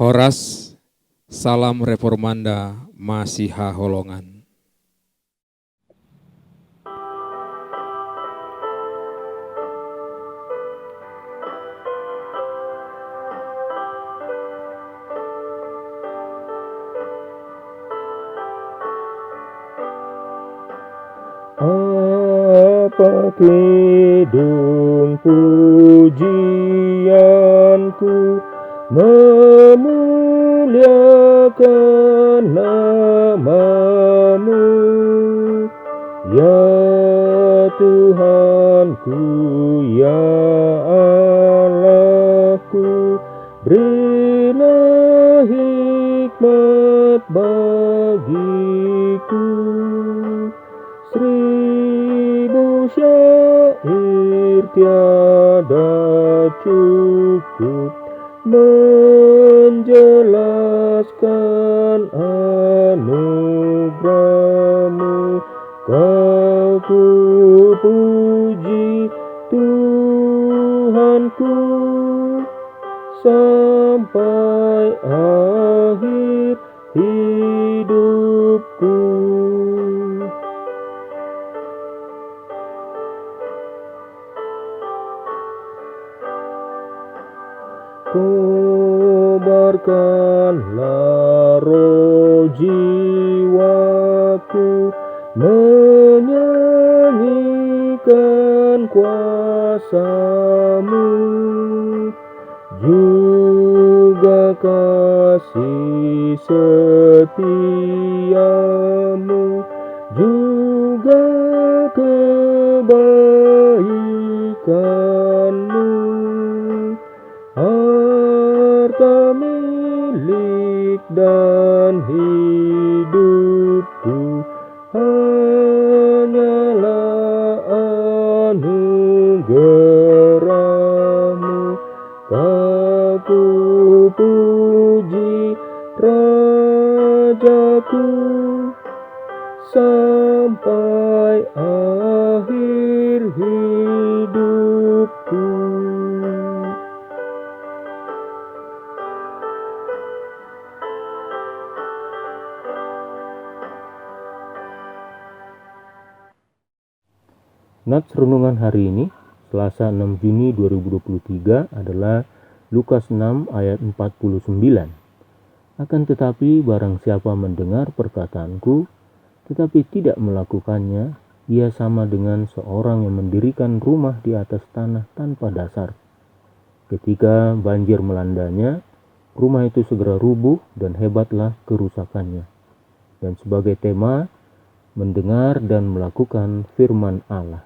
Horas, Salam Reformanda, Masiha Holongan. Apa kidung pujianku memuliakan namamu, ya Tuhanku, ya Allahku, berilah hikmat bagiku. 1000 syair tiada cukup menjelaskan anugerahmu. Kau ku puji Tuhanku sampai akhir hidupku. Kobarkanlah roh jiwaku menyanyikan kuasa-Mu, juga kasih setia-Mu, juga kebaikan-Mu. Harta milik dan hidupku hanyalah anugerah-Mu. Kau ku puji Rajaku sampai akhir hidupku. Nats renungan hari ini, Selasa 6 Juni 2023 adalah Lukas 6 ayat 49. Akan tetapi barang siapa mendengar perkataanku, tetapi tidak melakukannya, ia sama dengan seorang yang mendirikan rumah di atas tanah tanpa dasar. Ketika banjir melandanya, rumah itu segera rubuh dan hebatlah kerusakannya. Dan sebagai tema, mendengar dan melakukan firman Allah.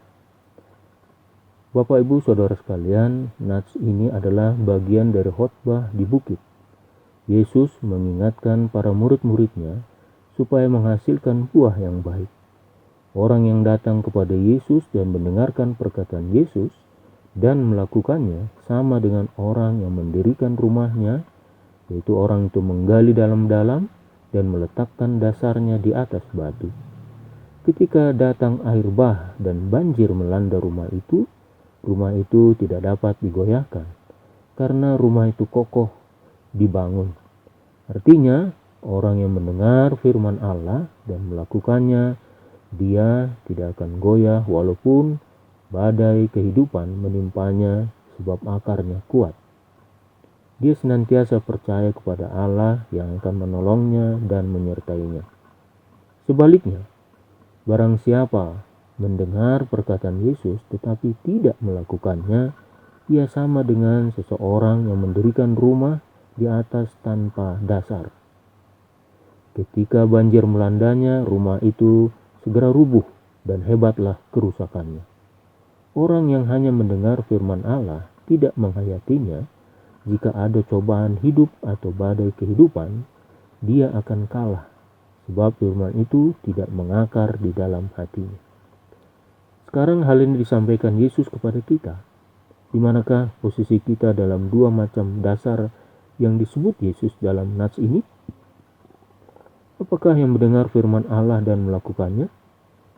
Bapak Ibu Saudara sekalian, nats ini adalah bagian dari khotbah di bukit. Yesus mengingatkan para murid-muridnya supaya menghasilkan buah yang baik. Orang yang datang kepada Yesus dan mendengarkan perkataan Yesus dan melakukannya sama dengan orang yang mendirikan rumahnya, yaitu orang itu menggali dalam-dalam dan meletakkan dasarnya di atas batu. Ketika datang air bah dan banjir melanda rumah itu tidak dapat digoyahkan karena rumah itu kokoh dibangun. Artinya, orang yang mendengar firman Allah dan melakukannya, dia tidak akan goyah walaupun badai kehidupan menimpanya sebab akarnya kuat. Dia senantiasa percaya kepada Allah yang akan menolongnya dan menyertainya. Sebaliknya, barang siapa mendengar perkataan Yesus tetapi tidak melakukannya, ia sama dengan seseorang yang mendirikan rumah di atas tanpa dasar. Ketika banjir melandanya, rumah itu segera rubuh dan hebatlah kerusakannya. Orang yang hanya mendengar firman Allah tidak menghayatinya, jika ada cobaan hidup atau badai kehidupan, dia akan kalah, sebab firman itu tidak mengakar di dalam hatinya. Sekarang hal ini disampaikan Yesus kepada kita. Di manakah posisi kita dalam dua macam dasar yang disebut Yesus dalam nats ini? Apakah yang mendengar firman Allah dan melakukannya?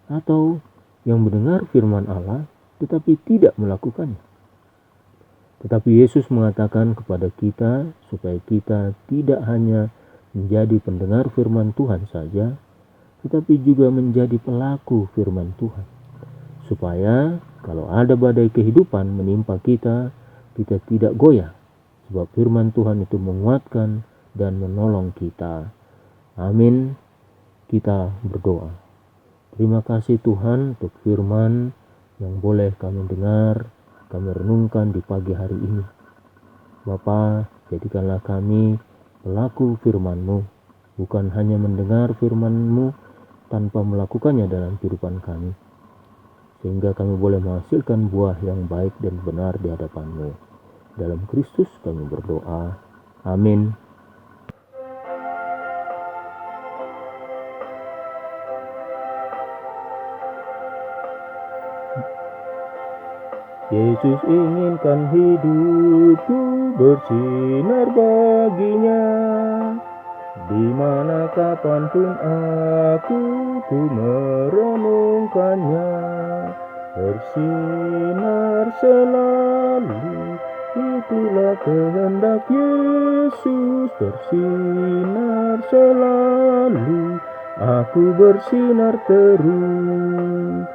Atau yang mendengar firman Allah tetapi tidak melakukannya? Tetapi Yesus mengatakan kepada kita supaya kita tidak hanya menjadi pendengar firman Tuhan saja, tetapi juga menjadi pelaku firman Tuhan. Supaya kalau ada badai kehidupan menimpa kita, kita tidak goyah, sebab firman Tuhan itu menguatkan dan menolong kita. Amin. Kita berdoa. Terima kasih Tuhan untuk firman yang boleh kami dengar, kami renungkan di pagi hari ini. Bapa, jadikanlah kami pelaku firman-Mu, bukan hanya mendengar firman-Mu tanpa melakukannya dalam kehidupan kami, sehingga kami boleh menghasilkan buah yang baik dan benar di hadapan-Mu. Dalam Kristus kami berdoa. Amin. Yesus inginkan hidupku bersinar baginya, di mana kapanpun aku ku merenungkannya. Bersinar selalu, itulah kehendak Yesus. Bersinar selalu, aku bersinar terus.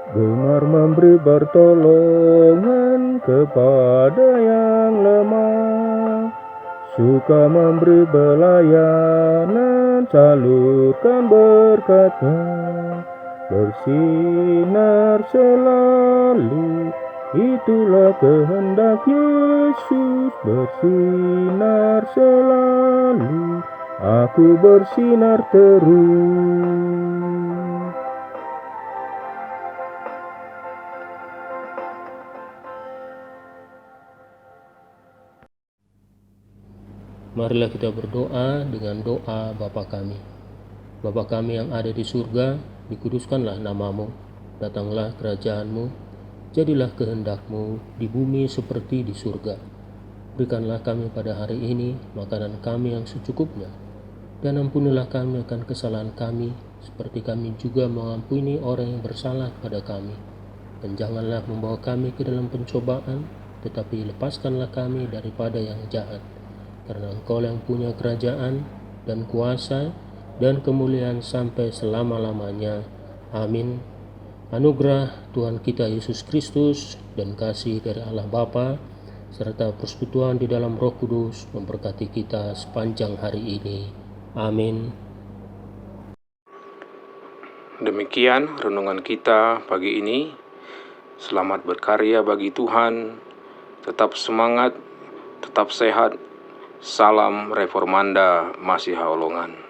Gemar memberi pertolongan kepada yang lemah, suka memberi pelayanan, salurkan berkat-Nya. Bersinar selalu, itulah kehendak Yesus. Bersinar selalu, aku bersinar terus. Marilah kita berdoa dengan doa Bapa kami. Bapa kami yang ada di surga, dikuduskanlah nama-Mu, datanglah kerajaan-Mu, jadilah kehendak-Mu di bumi seperti di surga. Berikanlah kami pada hari ini makanan kami yang secukupnya, dan ampunilah kami akan kesalahan kami, seperti kami juga mengampuni orang yang bersalah pada kami. Dan janganlah membawa kami ke dalam pencobaan, tetapi lepaskanlah kami daripada yang jahat. Karena Engkau yang punya kerajaan dan kuasa dan kemuliaan sampai selama-lamanya. Amin. Anugerah Tuhan kita Yesus Kristus dan kasih dari Allah Bapa serta persekutuan di dalam Roh Kudus memberkati kita sepanjang hari ini. Amin. Demikian renungan kita pagi ini. Selamat berkarya bagi Tuhan. Tetap semangat, tetap sehat. Salam Reformanda Masiha Holongan.